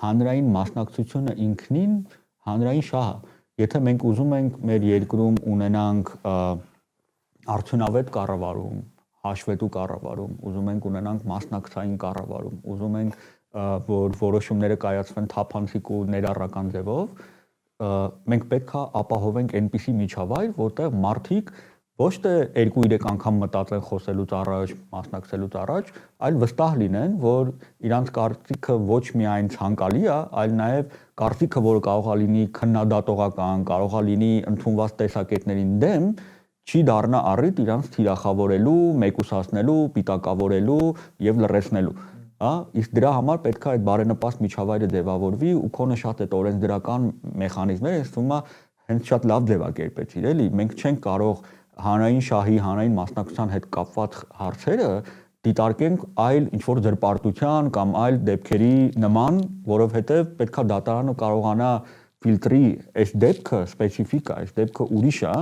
հանրային մասնակցությունը ինքնին հանրային շահ է։ Եթե մենք ուզում ենք մեր երկրում ունենանք արդյունավետ կառավարում, հաշվետու կառավարում, ուզում ենք ունենանք մասնակցային կառավարում, ուզում ենք որ որոշումները կայացվեն թափանցիկ ու ներառական ձևով, մենք պետք է ապահովենք այնպիսի միջավայր, որտեղ մարդիկ ոչ թե 2-3 անգամ մտածեն խոսելուց առաջ, մասնակցելուց առաջ, այլ վստահ լինեն, որ իրանց կարծիքը ոչ միայն ցանկալի է, այլ նաև կարծիքը, որը կարող է լինի քննադատողական, կարող է լինի ընդունված տեսակետներին դեմ, չի դառնա առիթ իրանց թիրախավորելու, մեկուսացնելու, պիտակավորելու եւ լռեցնելու։ Իսկ դրա համար պետք է այդ բարենպաստ միջավայրը ձևավորվի ու քոնը շատ այդ օրենսդրական մեխանիզմները ինձ թվում է հենց շատ լավ ձևակերպեցիր, էլի։ Մենք չենք կարող հանրային շահի, հանրային մասնակցության հետ կապված հարցերը դիտարկենք այլ ինչ-որ ձրպարտության կամ այլ դեպքերի նման, որովհետև պետք է դատարանը կարողանա ֆիլտրի այս դեպքը սպეციფიկ է, այս դեպքը ուրիշ է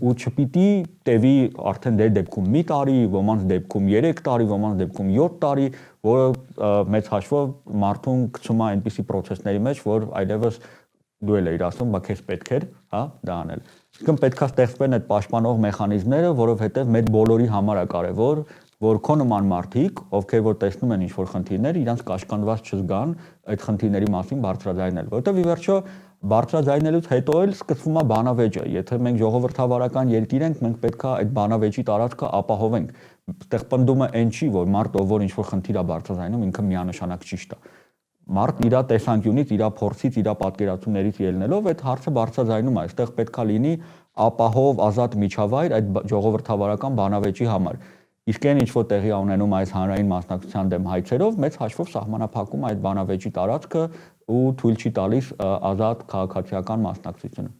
ու չպիտի տևի արդեն դեր դեպքում մի տարի, ոմանց դեպքում 3 տարի, ոմանց դեպքում 7 տարի, որը մեծ հաշվով մարդուն գցում է այնպիսի process-ների մեջ, որ այլևս դու էլ էիր ասում, բայց քեզ պետք էր, դա անել։ Իսկ պետք է ստեղծվեն այդ պաշտպանող մեխանիզմները, որովհետև մեր բոլորի համար է կարևոր, որ քո նման մարդիկ, ովքեր որ տեսնում են ինչ-որ խնդիրներ, իրանց կաշկանդված չզգան այդ խնդիրների մասին բարձրաձայնել, որովհետև ի վերջո բարձրաձայնելուց հետո էլ սկսվում է բանավեճը։ Եթե մենք ժողովրդավարական երկիր ենք, մենք պետք է այդ բանավեճի տարածքը ապահովենք։ Այդտեղ պնդումը այն չի, որ մարդ ով որ ինչ-որ խնդիր է բարձրաձայնում, ինքը միանշանակ ճիշտ է։ Մարդ իր տեսանկյունից, իր փորձից, իր պատկերացումներից ելնելով այդ հարցը բարձրաձայնում է։ Այստեղ պետք է լինի ապահով ազատ միջավայր այդ ժողովրդավարական բանավեճի համար։ Իսկ այն ինչ-որ տեղի ունենում այս հանրային մասնակցության դեմ հայցերով, մեծ հաշվով սահմանափակում այդ բանավեճի տարածքը ու թույլ չի տալիս ազատ քաղաքացիական մասնակցությունը։